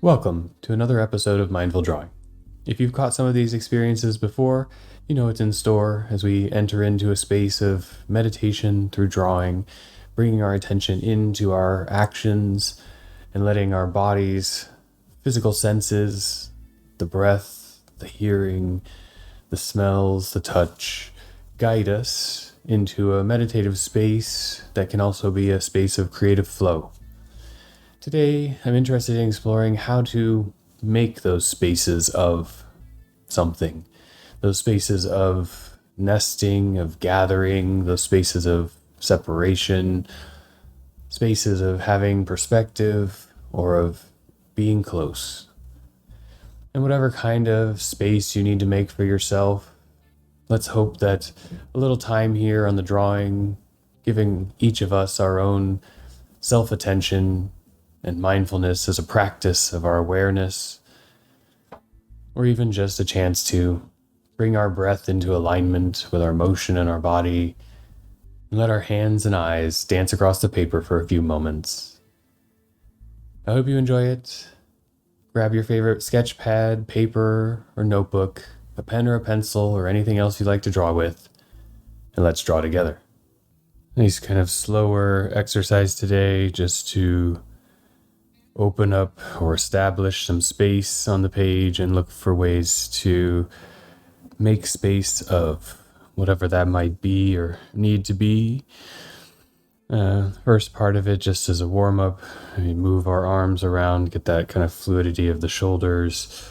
Welcome to another episode of Mindful Drawing. If you've caught some of these experiences before, you know it's in store as we enter into a space of meditation through drawing, bringing our attention into our actions and letting our body's physical senses, the breath, the hearing, the smells, the touch, guide us into a meditative space that can also be a space of creative flow. Today, I'm interested in exploring how to make those spaces of something, those spaces of nesting, of gathering, those spaces of separation, spaces of having perspective or of being close. And whatever kind of space you need to make for yourself, let's hope that a little time here on the drawing, giving each of us our own self-attention and mindfulness as a practice of our awareness, or even just a chance to bring our breath into alignment with our motion in our body, and let our hands and eyes dance across the paper for a few moments. I hope you enjoy it. Grab your favorite sketch pad, paper, or notebook, a pen or a pencil, or anything else you like to draw with, and let's draw together. Nice kind of slower exercise today, just to open up or establish some space on the page and look for ways to make space of whatever that might be or need to be. First part of it, just as a warm-up, we move our arms around, get that kind of fluidity of the shoulders.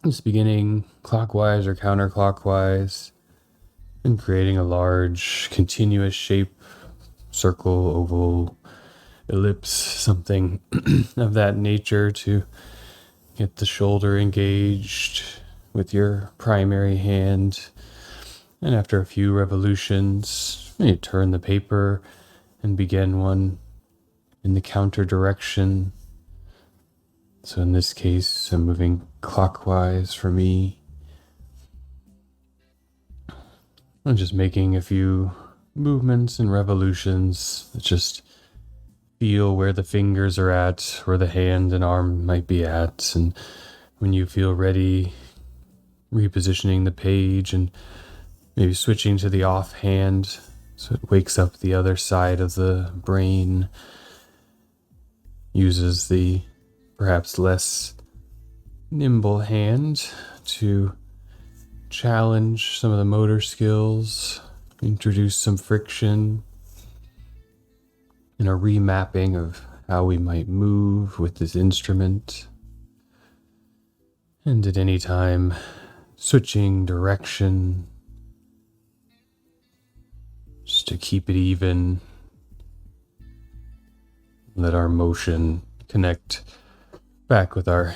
Just beginning clockwise or counterclockwise and creating a large continuous shape, circle, oval, ellipse, something of that nature to get the shoulder engaged with your primary hand. And after a few revolutions, you turn the paper and begin one in the counter direction. So in this case, I'm moving clockwise for me. I'm just making a few movements and revolutions that just feel where the fingers are at, where the hand and arm might be at, and when you feel ready, repositioning the page and maybe switching to the off hand so it wakes up the other side of the brain, uses the perhaps less nimble hand to challenge some of the motor skills, introduce some friction, and a remapping of how we might move with this instrument. And at any time, switching direction, just to keep it even. Let our motion connect back with our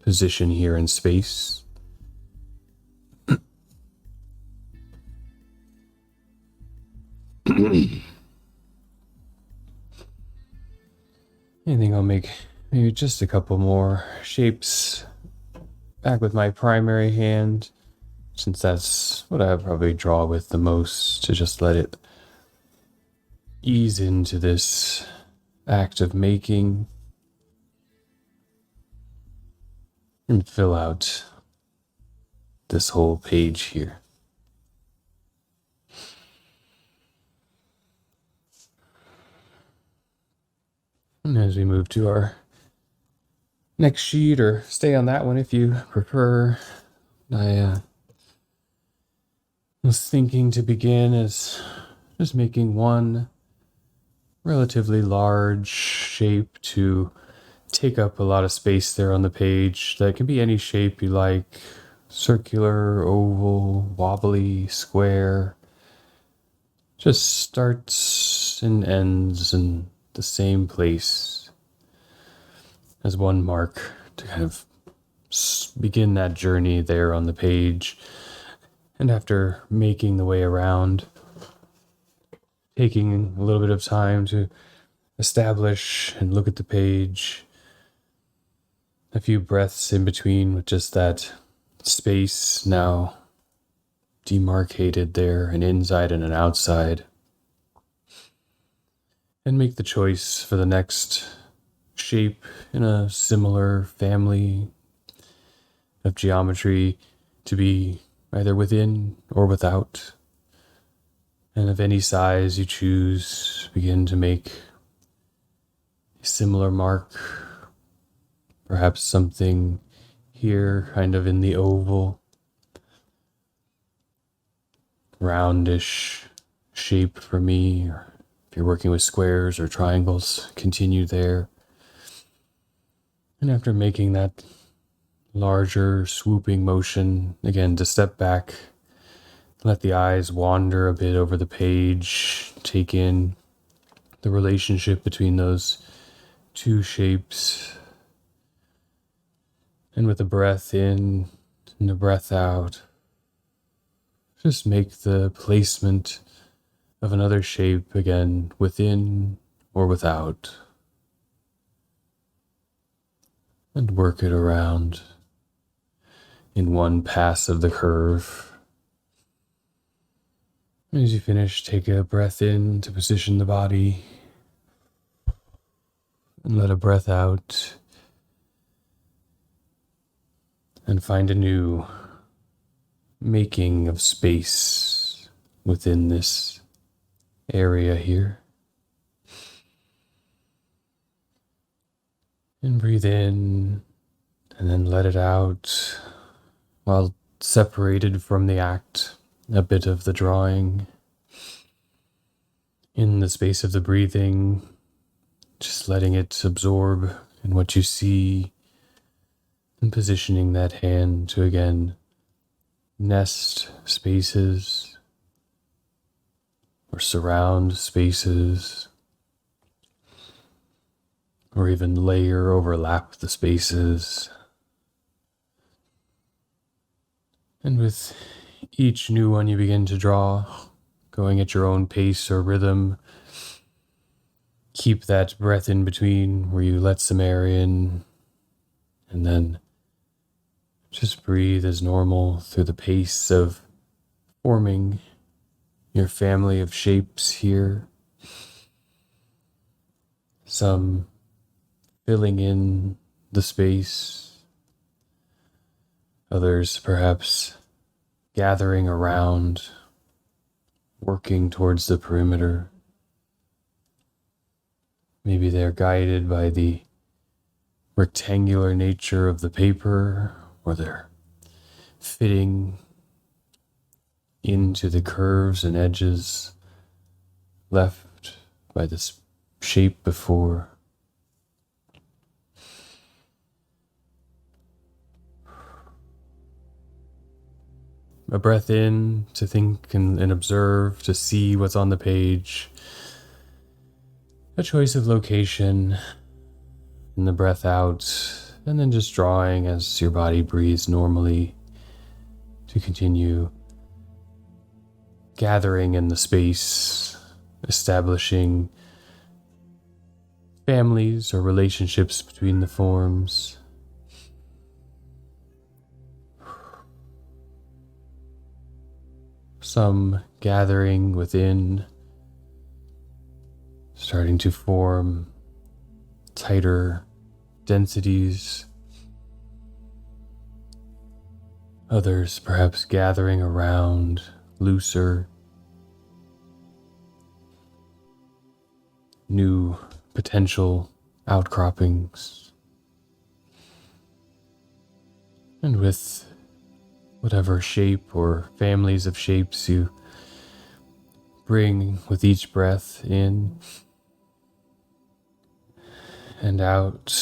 position here in space. I think I'll make maybe just a couple more shapes back with my primary hand, since that's what I probably draw with the most, to just let it ease into this act of making and fill out this whole page here. And as we move to our next sheet, or stay on that one if you prefer, I was thinking to begin as just making one relatively large shape to take up a lot of space there on the page. That can be any shape you like: circular, oval, wobbly, square. Just starts and ends in the same place as one mark to kind of begin that journey there on the page. And after making the way around, taking a little bit of time to establish and look at the page, a few breaths in between with just that space now demarcated there, an inside and an outside. And make the choice for the next shape in a similar family of geometry to be either within or without. And of any size you choose, begin to make a similar mark, perhaps something here kind of in the oval, roundish shape for me, or if you're working with squares or triangles, continue there. And after making that larger swooping motion, again, to step back, let the eyes wander a bit over the page, take in the relationship between those two shapes. And with a breath in and a breath out, just make the placement of another shape again within or without. And work it around in one pass of the curve. As you finish, take a breath in to position the body. And let a breath out. And find a new making of space within this area here. And breathe in and then let it out while separated from the act, a bit of the drawing. In the space of the breathing, just letting it absorb in what you see and positioning that hand to again nest spaces or surround spaces or even layer overlap the spaces. And with each new one you begin to draw, going at your own pace or rhythm, keep that breath in between where you let some air in and then just breathe as normal through the pace of forming your family of shapes here. Some filling in the space, others perhaps gathering around, working towards the perimeter. Maybe they're guided by the rectangular nature of the paper, or they're fitting into the curves and edges left by this shape before. A breath in to think and observe, to see what's on the page. A choice of location, and the breath out, and then just drawing as your body breathes normally to continue gathering in the space, establishing families or relationships between the forms. Some gathering within, starting to form tighter densities. Others perhaps gathering around, looser, new potential outcroppings. And with whatever shape or families of shapes you bring with each breath in and out,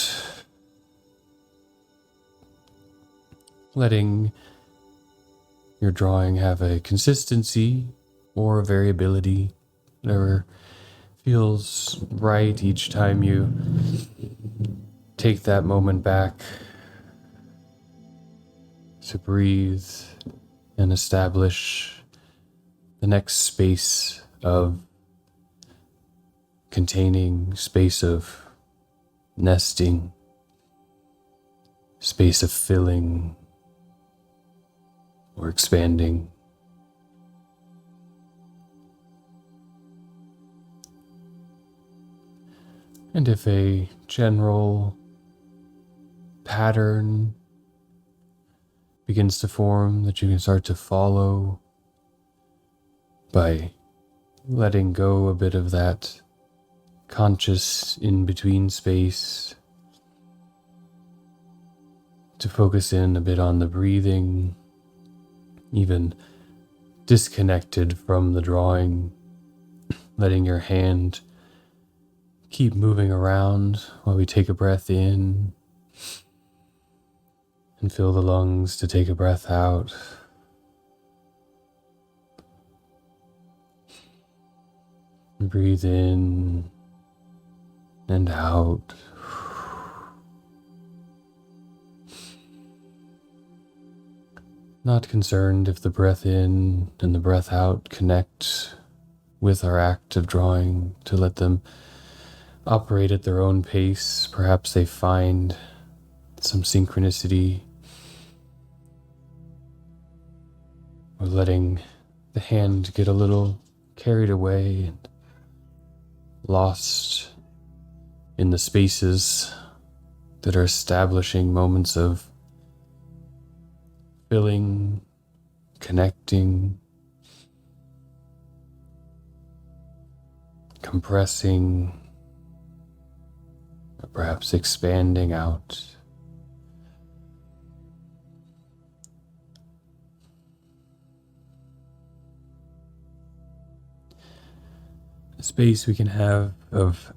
letting your drawing have a consistency or a variability, whatever feels right each time you take that moment back to breathe and establish the next space of containing, space of nesting, space of filling or expanding. And if a general pattern begins to form that you can start to follow by letting go a bit of that conscious in-between space to focus in a bit on the breathing, even disconnected from the drawing, letting your hand keep moving around while we take a breath in and fill the lungs to take a breath out. Breathe in and out. Not concerned if the breath in and the breath out connect with our act of drawing, to let them operate at their own pace. Perhaps they find some synchronicity, or letting the hand get a little carried away and lost in the spaces that are establishing moments of filling, connecting, compressing, or perhaps expanding out. A space we can have of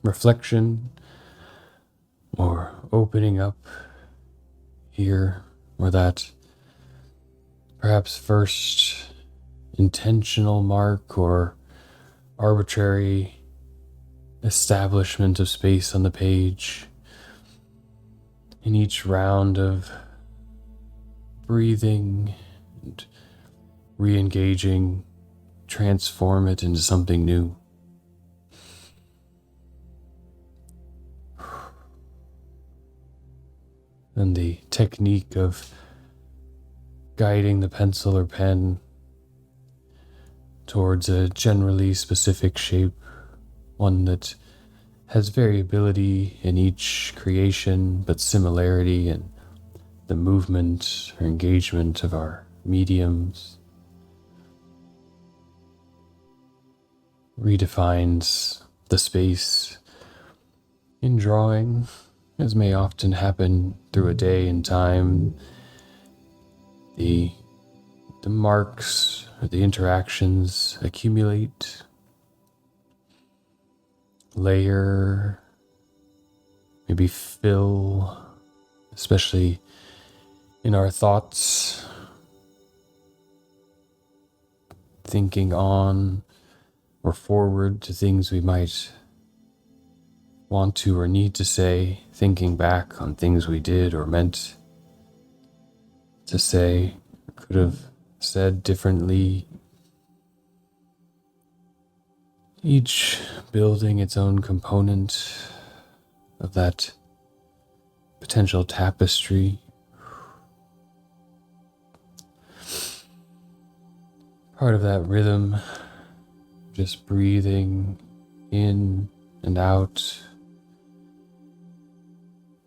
reflection or opening up here, or that perhaps first intentional mark or arbitrary establishment of space on the page. In each round of breathing and re-engaging, transform it into something new. And the technique of guiding the pencil or pen towards a generally specific shape, one that has variability in each creation, but similarity in the movement or engagement of our mediums, redefines the space in drawing, as may often happen through a day in time. The marks or the interactions accumulate, layer, maybe fill, especially in our thoughts, thinking on or forward to things we might want to or need to say, thinking back on things we did or meant to say, could have said differently. Each building its own component of that potential tapestry. Part of that rhythm, just breathing in and out,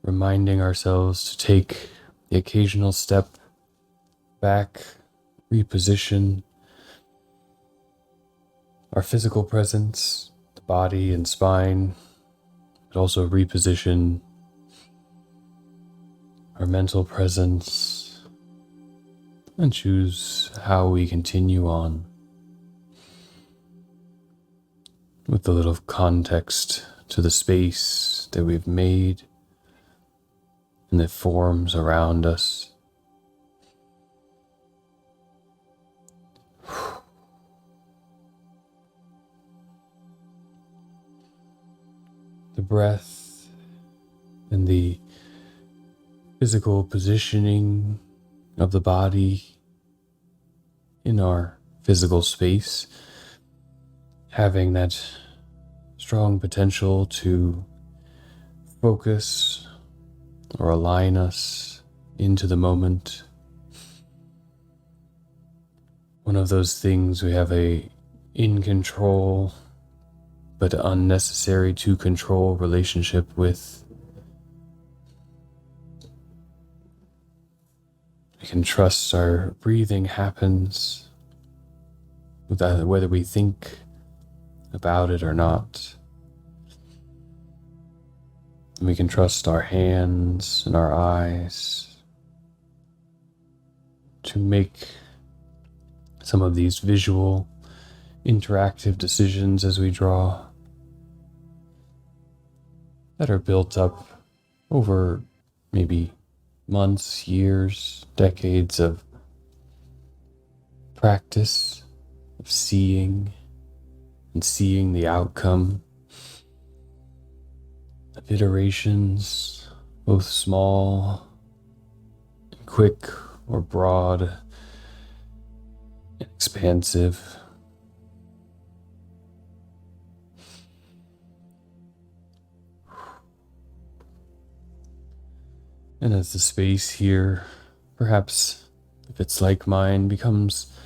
reminding ourselves to take the occasional step back, reposition our physical presence, the body and spine, but also reposition our mental presence and choose how we continue on with a little context to the space that we've made and that forms around us. The breath and the physical positioning of the body in our physical space, having that strong potential to focus or align us into the moment. One of those things we have a in control but unnecessary to control relationship with. We can trust our breathing happens whether we think about it or not. And we can trust our hands and our eyes to make some of these visual, interactive decisions as we draw that are built up over maybe months, years, decades of practice, of seeing and seeing the outcome, of iterations, both small and quick or broad and expansive. And as the space here, perhaps if it's like mine, becomes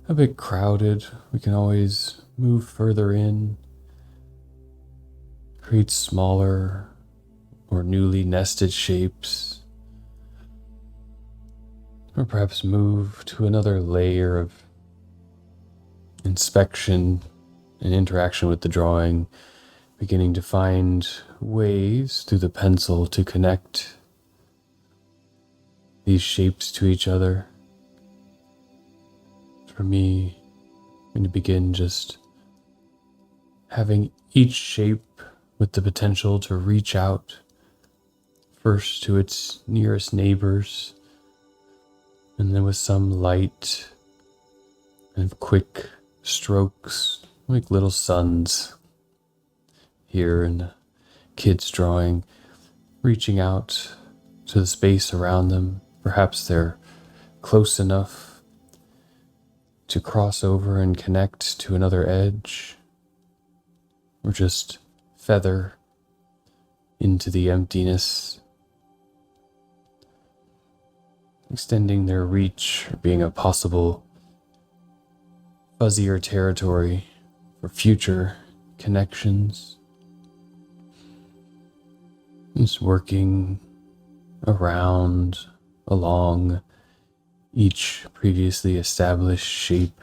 a bit crowded, we can always move further in, create smaller or newly nested shapes, or perhaps move to another layer of inspection and interaction with the drawing, beginning to find ways through the pencil to connect these shapes to each other. For me, I'm going to begin just having each shape with the potential to reach out first to its nearest neighbors, and then with some light and quick strokes, like little suns here in the kids' drawing, reaching out to the space around them. Perhaps they're close enough to cross over and connect to another edge, or just feather into the emptiness, extending their reach, or being a possible fuzzier territory for future connections. Just working around, along each previously established shape,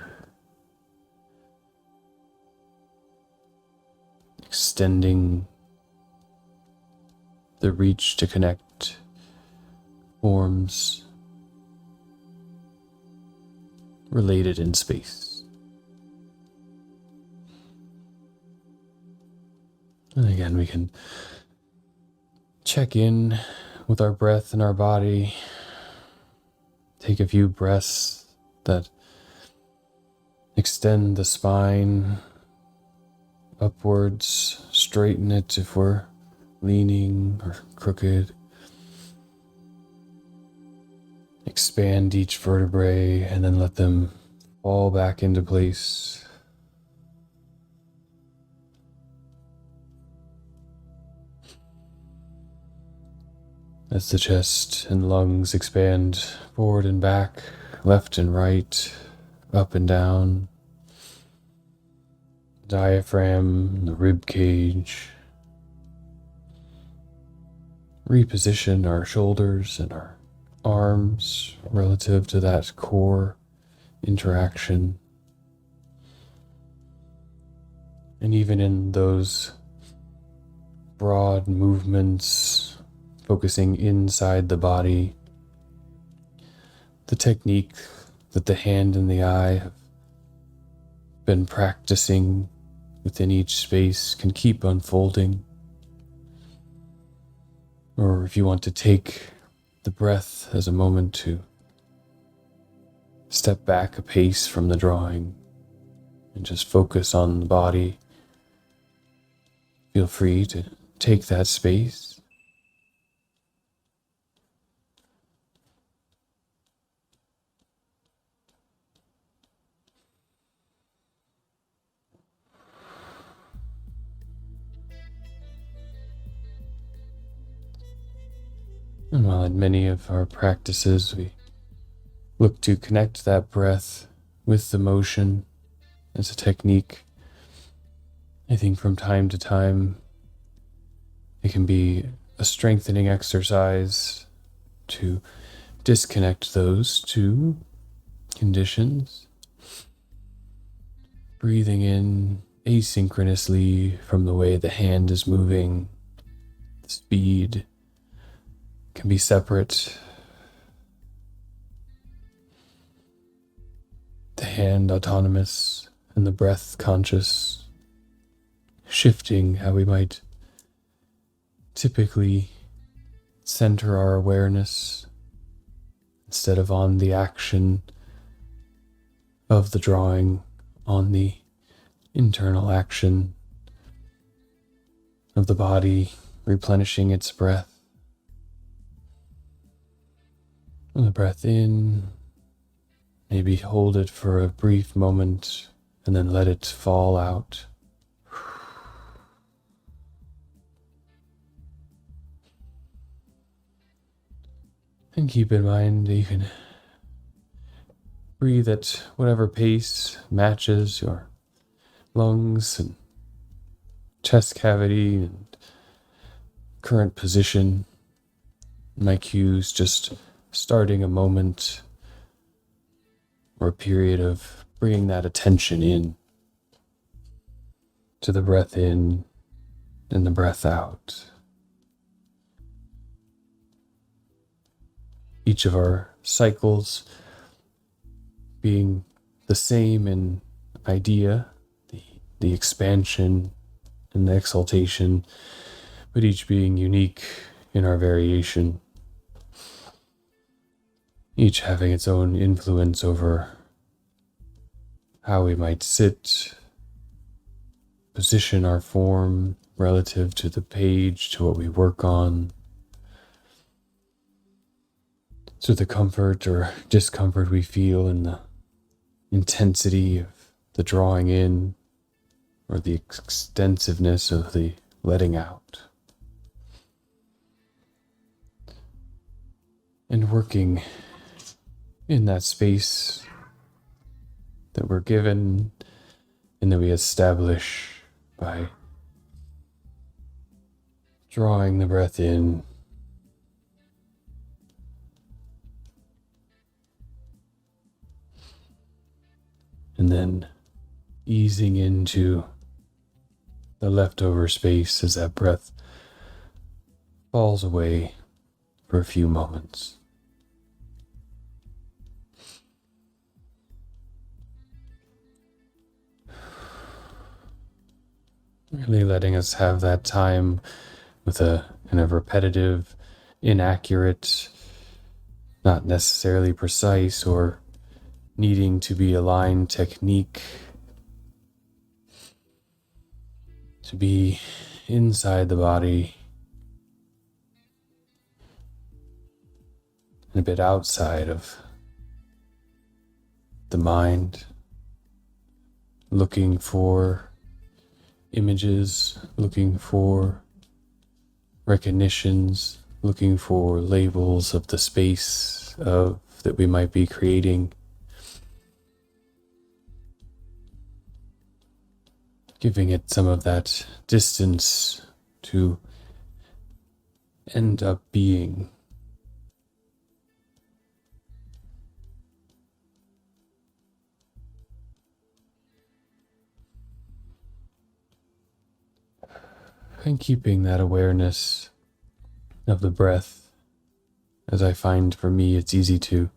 extending the reach to connect forms related in space. And again, we can check in with our breath and our body. Take a few breaths that extend the spine upwards, straighten it if we're leaning or crooked. Expand each vertebrae and then let them fall back into place. As the chest and lungs expand forward and back, left and right, up and down, diaphragm, the rib cage. Reposition our shoulders and our arms relative to that core interaction. And even in those broad movements, focusing inside the body, the technique that the hand and the eye have been practicing within each space can keep unfolding. Or if you want to take the breath as a moment to step back a pace from the drawing and just focus on the body, feel free to take that space. And while in many of our practices we look to connect that breath with the motion as a technique, I think from time to time, it can be a strengthening exercise to disconnect those two conditions. Breathing in asynchronously from the way the hand is moving, the speed can be separate. The hand autonomous and the breath conscious, shifting how we might typically center our awareness instead of on the action of the drawing, on the internal action of the body replenishing its breath. And the breath in, maybe hold it for a brief moment and then let it fall out. And keep in mind that you can breathe at whatever pace matches your lungs and chest cavity and current position. My cues just starting a moment or a period of bringing that attention in to the breath in and the breath out. Each of our cycles being the same in idea, the expansion and the exaltation, but each being unique in our variation. Each having its own influence over how we might sit, position our form relative to the page, to what we work on, to the comfort or discomfort we feel in the intensity of the drawing in or the extensiveness of the letting out. And working in that space that we're given and that we establish by drawing the breath in and then easing into the leftover space as that breath falls away for a few moments. Really letting us have that time with a kind of repetitive, inaccurate, not necessarily precise or needing to be aligned technique, to be inside the body and a bit outside of the mind, looking for images, looking for recognitions, looking for labels of the space of that we might be creating. Giving it some of that distance to end up being. And keeping that awareness of the breath, as I find for me it's easy to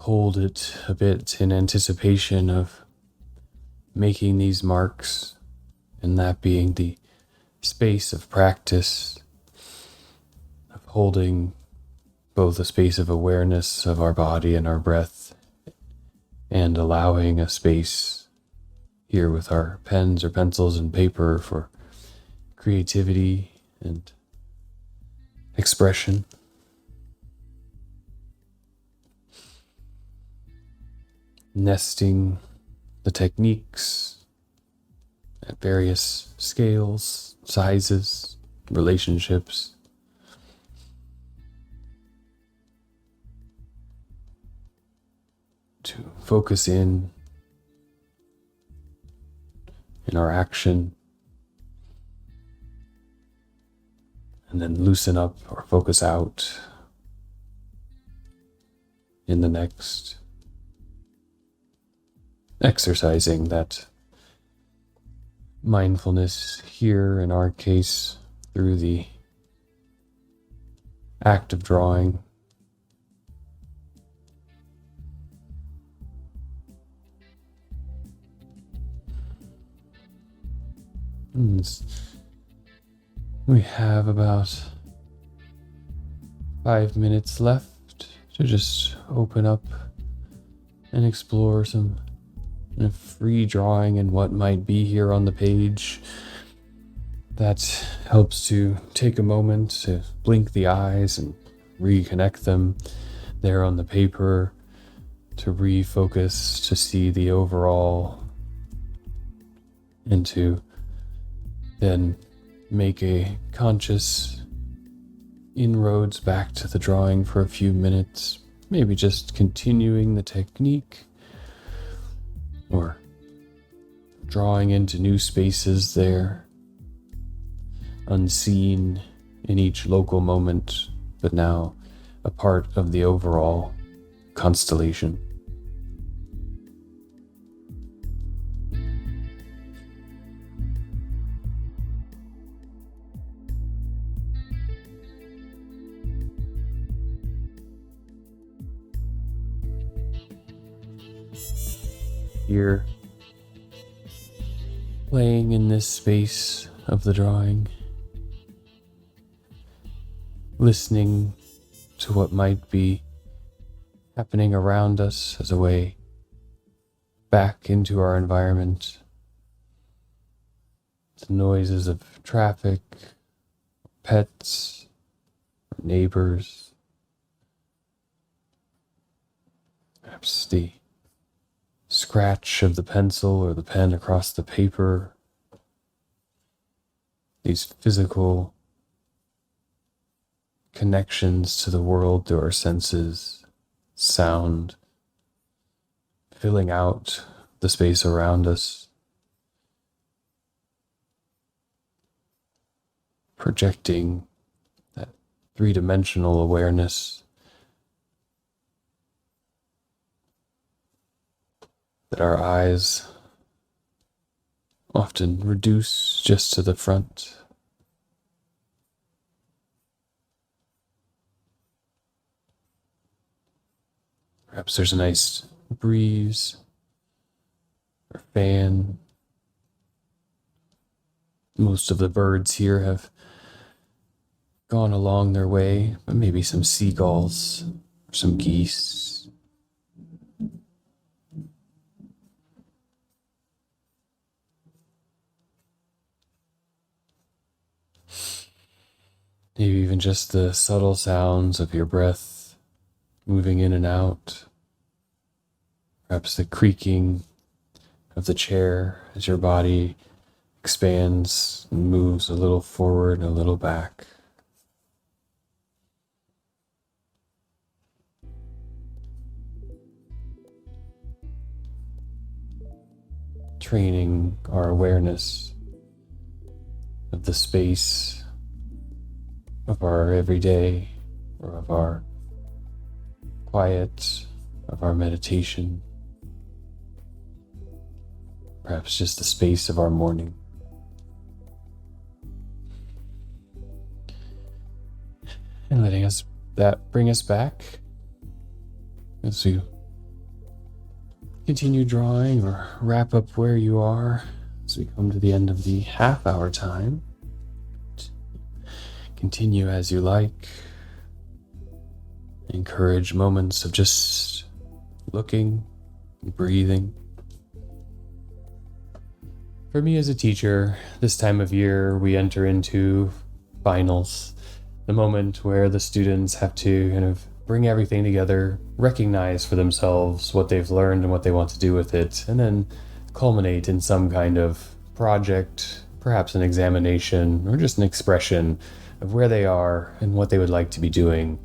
hold it a bit in anticipation of making these marks, and that being the space of practice, of holding both a space of awareness of our body and our breath, and allowing a space here with our pens or pencils and paper for creativity and expression. Nesting the techniques at various scales, sizes, relationships. To focus in in our action, and then loosen up or focus out in the next. Exercising that mindfulness here, in our case, through the act of drawing. We have about 5 minutes left to just open up and explore some free drawing and what might be here on the page. That helps to take a moment to blink the eyes and reconnect them there on the paper, to refocus, to see the overall, and to then make a conscious inroads back to the drawing for a few minutes, maybe just continuing the technique or drawing into new spaces there, unseen in each local moment, but now a part of the overall constellation. Here, playing in this space of the drawing, listening to what might be happening around us as a way back into our environment. The noises of traffic, pets, neighbors, perhaps the scratch of the pencil or the pen across the paper. These physical connections to the world through our senses, sound, filling out the space around us, projecting that three-dimensional awareness that our eyes often reduce just to the front. Perhaps there's a nice breeze or fan. Most of the birds here have gone along their way, but maybe some seagulls or some geese. Maybe even just the subtle sounds of your breath moving in and out. Perhaps the creaking of the chair as your body expands and moves a little forward and a little back. Training our awareness of the space of our everyday, or of our quiet, of our meditation, perhaps just the space of our morning. And letting that bring us back as we continue drawing or wrap up where you are as we come to the end of the half-hour time. Continue as you like. Encourage moments of just looking, breathing. For me as a teacher, this time of year we enter into finals, the moment where the students have to kind of bring everything together, recognize for themselves what they've learned and what they want to do with it, and then culminate in some kind of project, perhaps an examination, or just an expression of where they are and what they would like to be doing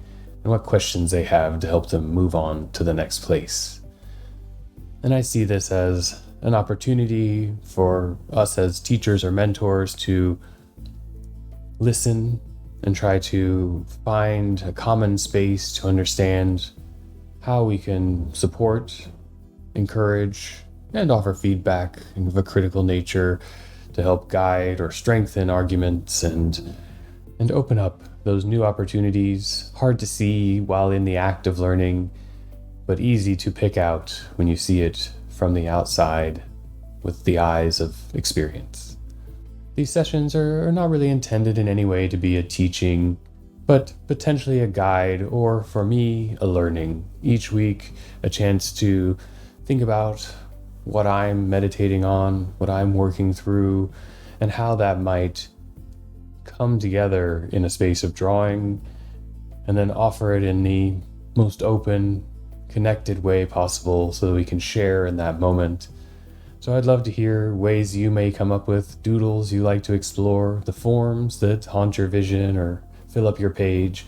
and what questions they have to help them move on to the next place. And I see this as an opportunity for us as teachers or mentors to listen and try to find a common space to understand how we can support, encourage, and offer feedback of a critical nature to help guide or strengthen arguments and open up those new opportunities, hard to see while in the act of learning, but easy to pick out when you see it from the outside with the eyes of experience. These sessions are not really intended in any way to be a teaching, but potentially a guide, or for me, a learning. Each week, a chance to think about what I'm meditating on, what I'm working through, and how that might come together in a space of drawing, and then offer it in the most open, connected way possible so that we can share in that moment. So I'd love to hear ways you may come up with, doodles you like to explore, the forms that haunt your vision or fill up your page,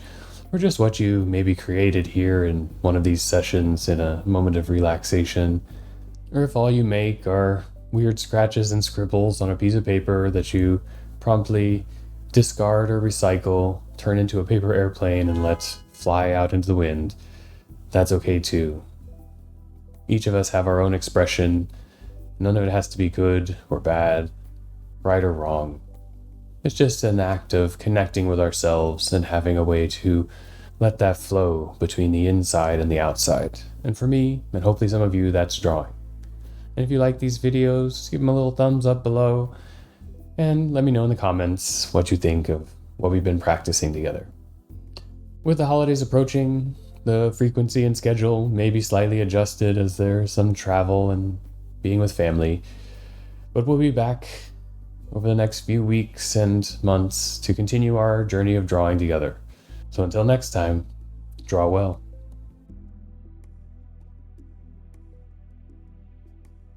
or just what you maybe created here in one of these sessions in a moment of relaxation. Or if all you make are weird scratches and scribbles on a piece of paper that you promptly discard or recycle, turn into a paper airplane and let fly out into the wind, that's okay too. Each of us have our own expression. None of it has to be good or bad, right or wrong. It's just an act of connecting with ourselves and having a way to let that flow between the inside and the outside. And for me, and hopefully some of you, that's drawing. And if you like these videos, give them a little thumbs up below and let me know in the comments what you think of what we've been practicing together. With the holidays approaching, the frequency and schedule may be slightly adjusted as there's some travel and being with family, but we'll be back over the next few weeks and months to continue our journey of drawing together. So until next time, draw well.